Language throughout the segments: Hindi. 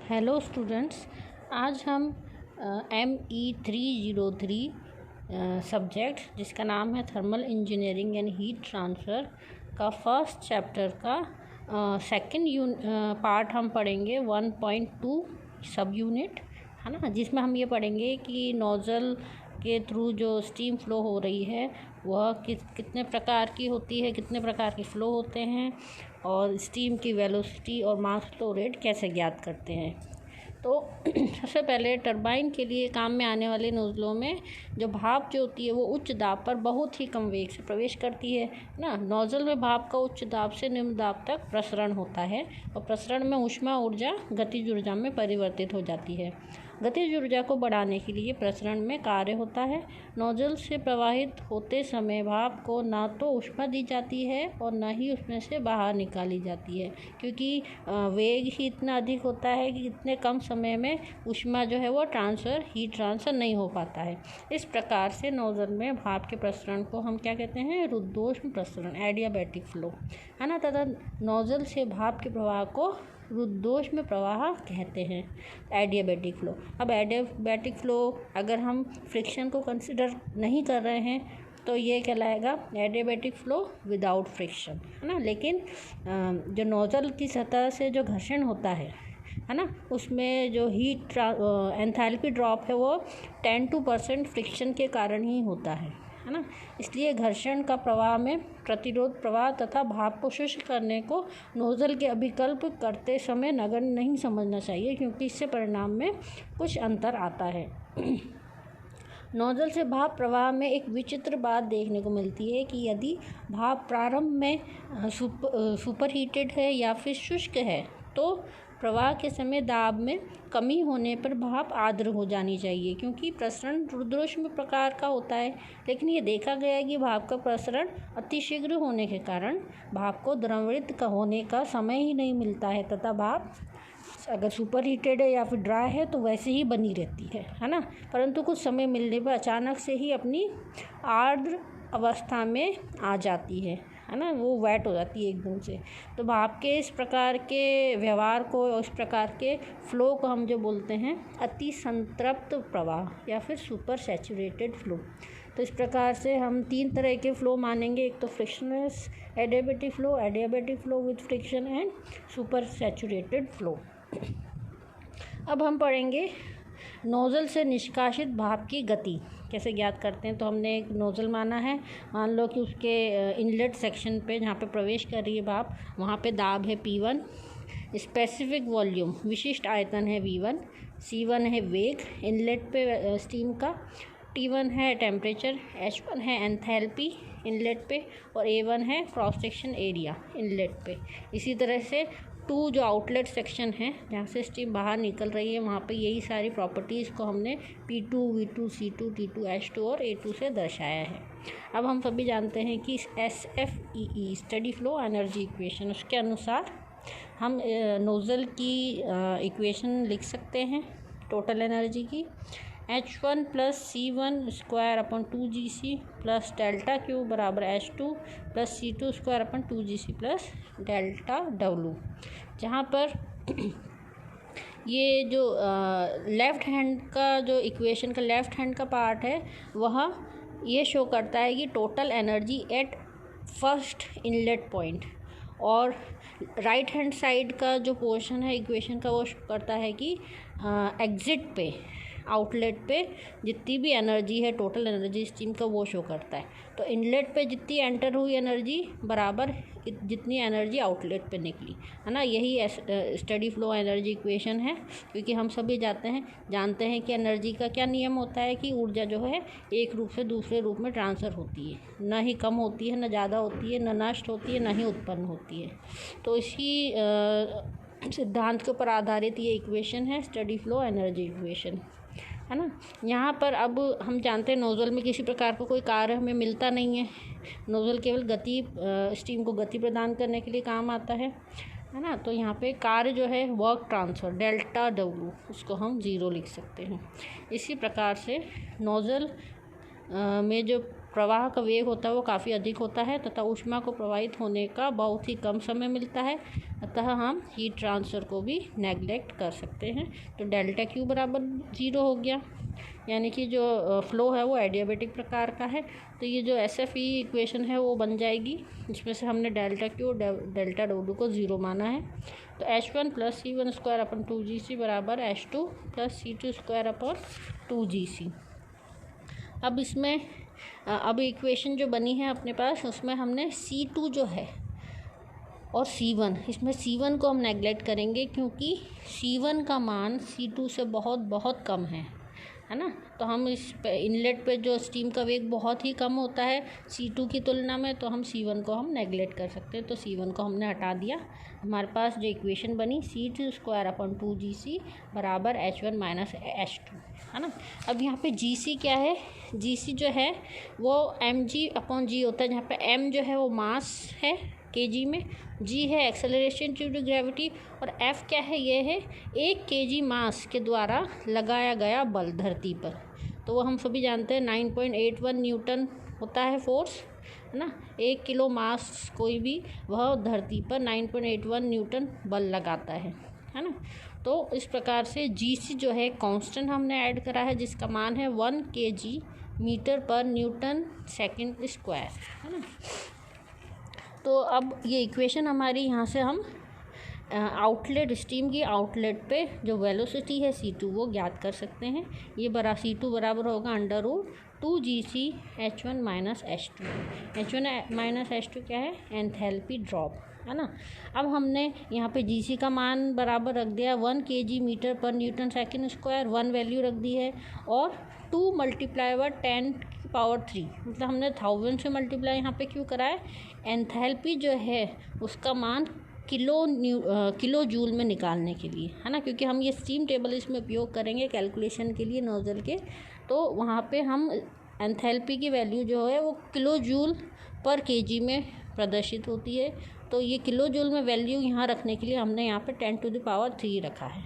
हेलो स्टूडेंट्स, आज हम ME303 सब्जेक्ट जिसका नाम है thermal engineering and heat transfer का फर्स्ट चैप्टर का सेकंड पार्ट हम पढ़ेंगे 1.2 सब यूनिट, है ना। जिसमें हम ये पढ़ेंगे कि नोज़ल के थ्रू जो स्टीम फ्लो हो रही है वह कितने प्रकार की होती है, कितने प्रकार के फ़्लो होते हैं और स्टीम की वेलोसिटी और मास फ्लो रेट कैसे ज्ञात करते हैं। तो सबसे पहले टरबाइन के लिए काम में आने वाले नोज़लों में जो भाप जो होती है वो उच्च दाब पर बहुत ही कम वेग से प्रवेश करती है ना। नोज़ल में भाप का उच्च दाब से निम्न दाब तक प्रसरण होता है और प्रसरण में ऊष्मा ऊर्जा गतिज ऊर्जा में परिवर्तित हो जाती है। गतिज ऊर्जा को बढ़ाने के लिए प्रसरण में कार्य होता है। नोज़ल से प्रवाहित होते समय भाप को ना तो ऊष्मा दी जाती है और ना ही उसमें से बाहर निकाली जाती है, क्योंकि वेग ही इतना अधिक होता है कि इतने कम समय में ऊष्मा जो है वो हीट ट्रांसफ़र नहीं हो पाता है। इस प्रकार से नोज़ल में भाप के प्रसरण को हम क्या कहते हैं, रुद्धोष्म प्रसरण, एडियाबैटिक फ्लो, है ना। तथा नोज़ल से भाप के प्रवाह को रुद्धोष्म प्रवाह कहते हैं, एडियाबैटिक फ्लो। अब एडियाबैटिक फ्लो अगर हम फ्रिक्शन को कंसिडर नहीं कर रहे हैं तो ये कहलाएगा एडियाबैटिक फ्लो विदाउट फ्रिक्शन, है ना। लेकिन जो नोज़ल की सतह से जो घर्षण होता है ना, उसमें जो हीट एंथैल्पी ड्रॉप है वो 10% फ्रिक्शन के कारण ही होता है ना। इसलिए घर्षण का प्रवाह में प्रतिरोध प्रवाह तथा भाप को शुष्क करने को नोज़ल के अभिकल्प करते समय नगण्य नहीं समझना चाहिए, क्योंकि इससे परिणाम में कुछ अंतर आता है। नोज़ल से भाप प्रवाह में एक विचित्र बात देखने को मिलती है कि यदि भाप प्रारंभ में सुपरहीटेड है या फिर शुष्क है तो प्रवाह के समय दाब में कमी होने पर भाप आर्द्र हो जानी चाहिए, क्योंकि प्रसरण रुद्धोष्म प्रकार का होता है। लेकिन ये देखा गया है कि भाप का प्रसरण अतिशीघ्र होने के कारण भाप को द्रवृत होने का समय ही नहीं मिलता है तथा भाप अगर सुपर हीटेड है या फिर ड्राई है तो वैसे ही बनी रहती है ना। परंतु कुछ समय मिलने पर अचानक से ही अपनी आर्द्र अवस्था में आ जाती है ना, वो वेट हो जाती है एकदम से। तो भाप के इस प्रकार के व्यवहार को, इस प्रकार के फ्लो को हम जो बोलते हैं अति संतृप्त प्रवाह या फिर सुपर सैचुरेटेड फ्लो। तो इस प्रकार से हम तीन तरह के फ़्लो मानेंगे, एक तो frictionless adiabatic flow with friction and super saturated flow. अब हम पढ़ेंगे नोज़ल से निष्कासित भाप की गति कैसे ज्ञात करते हैं। तो हमने एक नोज़ल माना है, मान लो कि उसके इनलेट सेक्शन पे जहाँ पे प्रवेश कर रही है भाप, वहाँ पे दाब है P1, स्पेसिफिक वॉल्यूम विशिष्ट आयतन है V1, C1 है वेग इनलेट पे स्टीम का, T1 है टेम्परेचर, H1 है एंथैल्पी इनलेट पे और A1 है क्रॉस सेक्शन एरिया इनलेट पे। इसी तरह से 2 जो आउटलेट सेक्शन है जहाँ से स्टीम बाहर निकल रही है, वहाँ पे यही सारी प्रॉपर्टीज़ को हमने P2, V2, C2, T2, H2 और A2 से दर्शाया है। अब हम सभी जानते हैं कि SFEE steady flow energy equation, उसके अनुसार हम नोज़ल की इक्वेशन लिख सकते हैं टोटल एनर्जी की, H1 plus C1 square upon 2GC plus delta Q बराबर H2 plus C2 square upon 2GC plus delta W, जहाँ पर ये जो लेफ़्ट हैंड का जो इक्वेशन का लेफ़्ट हैंड का पार्ट है वह ये शो करता है कि total energy at first inlet point, और राइट हैंड साइड का जो पोर्शन है इक्वेशन का वो शो करता है कि एग्ज़िट पे, आउटलेट पे जितनी भी एनर्जी है, टोटल एनर्जी स्टीम का वो शो करता है। तो इनलेट पे जितनी एंटर हुई एनर्जी बराबर जितनी एनर्जी आउटलेट पे निकली, है ना। यही स्टडी फ्लो एनर्जी इक्वेशन है, क्योंकि हम सभी जानते हैं कि एनर्जी का क्या नियम होता है कि ऊर्जा जो है एक रूप से दूसरे रूप में ट्रांसफ़र होती है, ना ही कम होती है, ना ज़्यादा होती है, ना नष्ट होती है, ना ही उत्पन्न होती है। तो इसी सिद्धांत के ऊपर आधारित ये इक्वेशन है स्टडी फ्लो एनर्जी इक्वेशन, है ना। यहाँ पर अब हम जानते हैं नोज़ल में किसी प्रकार का कोई कार्य हमें मिलता नहीं है, नोज़ल केवल स्टीम को गति प्रदान करने के लिए काम आता है ना। तो यहाँ पे कार्य जो है वर्क ट्रांसफ़र डेल्टा W, उसको हम 0 लिख सकते हैं। इसी प्रकार से नोज़ल में जो प्रवाह का वेग होता है वो काफ़ी अधिक होता है तथा ऊष्मा को प्रवाहित होने का बहुत ही कम समय मिलता है, अतः हम हीट ट्रांसफ़र को भी नेगलेक्ट कर सकते हैं। तो डेल्टा क्यू बराबर 0 हो गया, यानी कि जो फ्लो है वो एडियाबेटिक प्रकार का है। तो ये जो SFE इक्वेशन है वो बन जाएगी, जिसमें से हमने डेल्टा क्यू और डेल्टा डब्ल्यू को 0 माना है। तो H1 + C1 square upon 2GC बराबर H2 + C2 square upon 2GC। अब इसमें अब इक्वेशन जो बनी है अपने पास, उसमें हमने C2 जो है और C1, इसमें C1 को हम नेगलेक्ट करेंगे क्योंकि C1 का मान C2 से बहुत बहुत कम है ना। तो हम इस इनलेट पे जो स्टीम का वेग बहुत ही कम होता है C2 की तुलना में, तो हम C1 को हम नेगलेक्ट कर सकते हैं। तो C1 को हमने हटा दिया। हमारे पास जो इक्वेशन बनी C2 स्क्वायर अपन 2GC बराबर H1 - H2 है ना। अब यहाँ पे GC क्या है, GC जो है वो mg/g होता है, जहाँ पे m जो है वो मास है kg में, g है एक्सेलरेशन ड्यू टू ग्रेविटी, और f क्या है, ये है 1 kg मास के द्वारा लगाया गया बल धरती पर। तो वो हम सभी जानते हैं 9.81 न्यूटन होता है फोर्स, है ना। 1 किलो मास कोई भी वह धरती पर 9.81 न्यूटन बल लगाता है ना। तो इस प्रकार से GC जो है कांस्टेंट हमने ऐड करा है, जिसका मान है 1 kg मीटर पर न्यूटन सेकंड स्क्वायर, है ना। तो अब ये इक्वेशन हमारी यहाँ से हम आउटलेट स्टीम की आउटलेट पे जो वेलोसिटी है C2 वो ज्ञात कर सकते हैं। ये C2 बराबर होगा √2GC H1 - H2। H1 - H2 क्या है, एंथैल्पी ड्रॉप, है ना। अब हमने यहाँ पे GC का मान बराबर रख दिया 1 kg मीटर पर न्यूटन सेकंड स्क्वायर, 1 वैल्यू रख दी है, और 2 × 10⁻³ मतलब हमने 1000 से मल्टीप्लाई यहाँ पे क्यों करा है, एंथैल्पी जो है उसका मान किलो जूल में निकालने के लिए, है ना। क्योंकि हम ये स्टीम टेबल इसमें उपयोग करेंगे कैलकुलेशन के लिए नोजल के, तो वहाँ पे हम एंथैल्पी की वैल्यू जो है वो किलो जूल पर kg में प्रदर्शित होती है। तो ये किलो जूल में वैल्यू यहाँ रखने के लिए हमने यहाँ पे 10⁻³ रखा है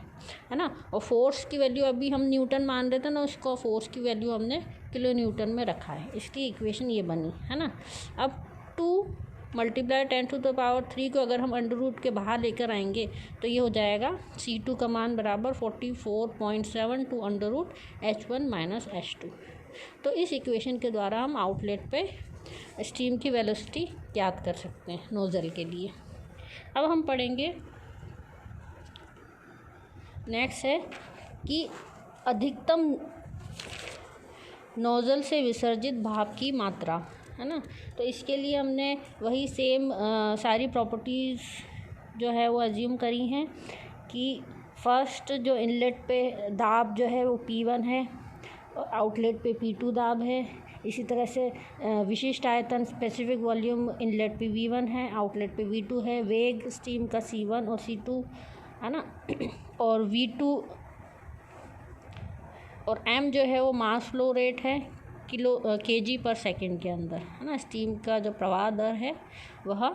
ना। और फोर्स की वैल्यू अभी हम न्यूटन मान रहे थे ना, उसको फोर्स की वैल्यू हमने किलो न्यूटन में रखा है, इसकी इक्वेशन ये बनी, है ना। अब 2 × 10⁻³ को अगर हम √ के बाहर लेकर आएंगे तो ये हो जाएगा C2 का मान बराबर 44.72 √H1 - H2। तो इस इक्वेशन के द्वारा हम आउटलेट पे स्टीम की वेलोसिटी ज्ञात कर सकते हैं नोज़ल के लिए। अब हम पढ़ेंगे नेक्स्ट है कि अधिकतम नोज़ल से विसर्जित भाप की मात्रा, है ना। तो इसके लिए हमने वही सेम सारी प्रॉपर्टीज़ जो है वो अज्यूम करी हैं कि फर्स्ट जो इनलेट पे दाब जो है वो P1 है, आउटलेट पे P2 दाब है। इसी तरह से विशिष्ट आयतन स्पेसिफिक वॉल्यूम इनलेट पे V1 है, आउटलेट पे V2 है। वेग स्टीम का C1 और C2, है ना। और V2 और M जो है वो मास फ्लो रेट है kg पर सेकंड के अंदर, है ना। स्टीम का जो प्रवाह दर है वह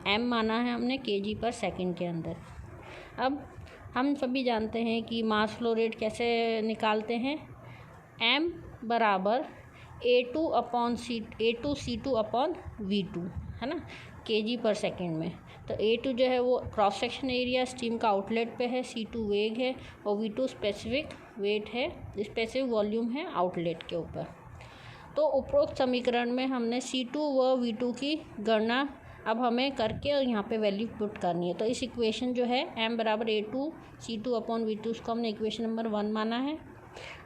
M माना है हमने kg पर सेकंड के अंदर। अब हम सभी जानते हैं कि मास फ्लो रेट कैसे निकालते हैं, M बराबर A2C2/V2, है ना, kg पर सेकंड में। तो A2 जो है वो क्रॉस सेक्शन एरिया स्टीम का आउटलेट पे है, C2 वेग है, और V2 स्पेसिफिक वेट है, स्पेसिफिक वॉल्यूम है आउटलेट के ऊपर। तो उपरोक्त समीकरण में हमने C2 व V2 की गणना अब हमें करके और यहाँ पे वैल्यू पुट करनी है। तो इस इक्वेशन जो है M बराबर A2C2/V2 उसको हमने इक्वेशन नंबर 1 माना है।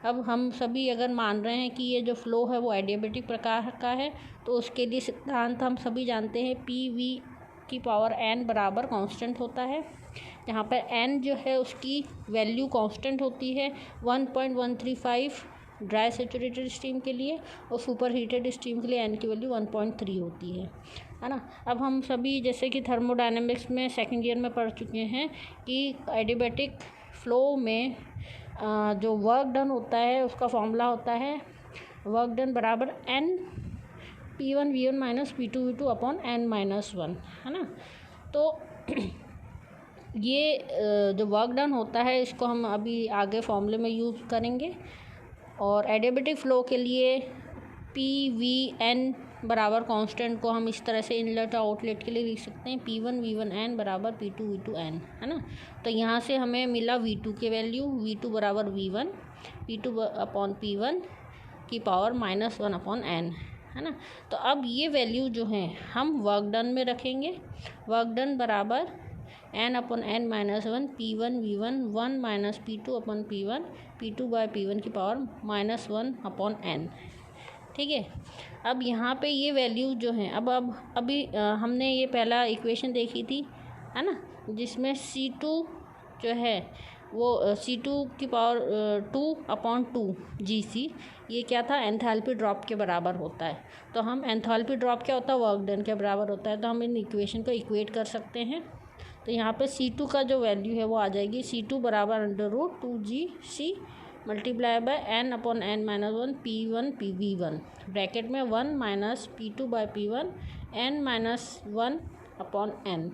अब हम सभी अगर मान रहे हैं कि ये जो फ्लो है वो एडियाबेटिक प्रकार का है, तो उसके लिए सिद्धांत हम सभी जानते हैं PV⁴n बराबर कांस्टेंट होता है, जहाँ पर n जो है उसकी वैल्यू कांस्टेंट होती है 1.135 ड्राई सेचुरेटेड स्टीम के लिए, और सुपर हीटेड स्टीम के लिए n की वैल्यू 1.3 होती है ना। अब हम सभी जैसे कि थर्मोडायनेमिक्स में सेकेंड ईयर में पढ़ चुके हैं कि एडियाबेटिक फ्लो में जो वर्क डन होता है उसका फॉर्मूला होता है वर्क डन बराबर n P1V1 - P2V2/n-1, है ना। तो ये जो वर्क डन होता है इसको हम अभी आगे फॉर्मूले में यूज़ करेंगे। और एडियाबेटिक फ़्लो के लिए PVN बराबर कांस्टेंट को हम इस तरह से इनलेट और आउटलेट के लिए लिख सकते हैं, P1 V1 N बराबर P2 V2 N, है ना। तो यहाँ से हमें मिला V2 के वैल्यू, V2 बराबर V1 P2 अपॉन P1 की पावर -1/n, है ना। तो अब ये वैल्यू जो है हम वर्क डन में रखेंगे। वर्क डन बराबर n/n-1 P1 V1 1 minus P2 upon P1 P2 bye P1 की पावर -1/n, ठीक है। अब यहाँ पे ये वैल्यू जो है अभी हमने ये पहला इक्वेशन देखी थी, है ना, जिसमें C2 जो है वो C2 की पावर 2/2 GC, ये क्या था, एंथैल्पी ड्रॉप के बराबर होता है। तो हम एंथैल्पी ड्रॉप क्या होता है, वर्क डन के बराबर होता है। तो हम इन इक्वेशन को इक्वेट कर सकते हैं। तो यहाँ पे C2 का जो वैल्यू है वो आ जाएगी C2 बराबर √2GC multiply by n/n-1 P1 PV1 bracket में 1 minus P2 bye P1 n-1/n।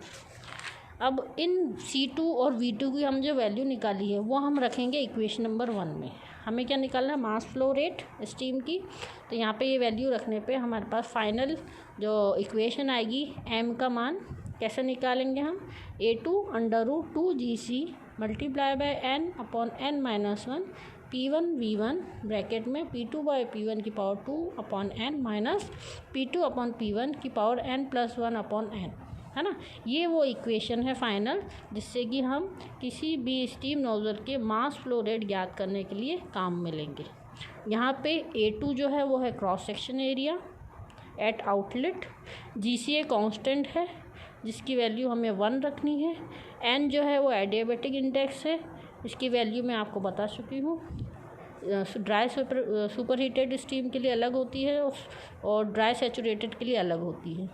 अब इन C2 और V2 की हम जो वैल्यू निकाली है वो हम रखेंगे इक्वेशन नंबर 1 में। हमें क्या निकालना है, मास फ्लो रेट स्टीम की। तो यहाँ पे ये वैल्यू रखने पे हमारे पास फाइनल जो इक्वेशन आएगी m का मान कैसे निकालेंगे हम, A2√2GC multiply by n/n-1 P1 V1 bracket में P2 बाय P1 की power 2/n minus P2 upon P1 की पावर n+1/n, है ना। ये वो इक्वेशन है फाइनल, जिससे कि हम किसी भी स्टीम नोजल के मास फ्लो रेट ज्ञात करने के लिए काम में लेंगे। यहाँ पे A2 जो है वो है cross section area at outlet, GCA constant है जिसकी वैल्यू हमें 1 रखनी है, N जो है वो एडियाबैटिक इंडेक्स है, इसकी वैल्यू मैं आपको बता चुकी हूँ। ड्राई सुपर हीटेड स्टीम के लिए अलग होती है और ड्राई सैचुरेटेड के लिए अलग होती है।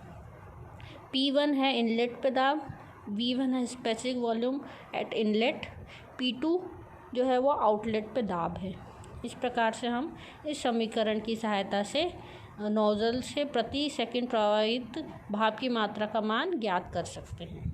P1 है इनलेट पे दाब, V1 है specific volume at inlet, P2 जो है वो आउटलेट पे दाब है। इस प्रकार से हम इस समीकरण की सहायता से नोजल से प्रति सेकंड प्रवाहित भाप की मात्रा का मान ज्ञात कर सकते हैं।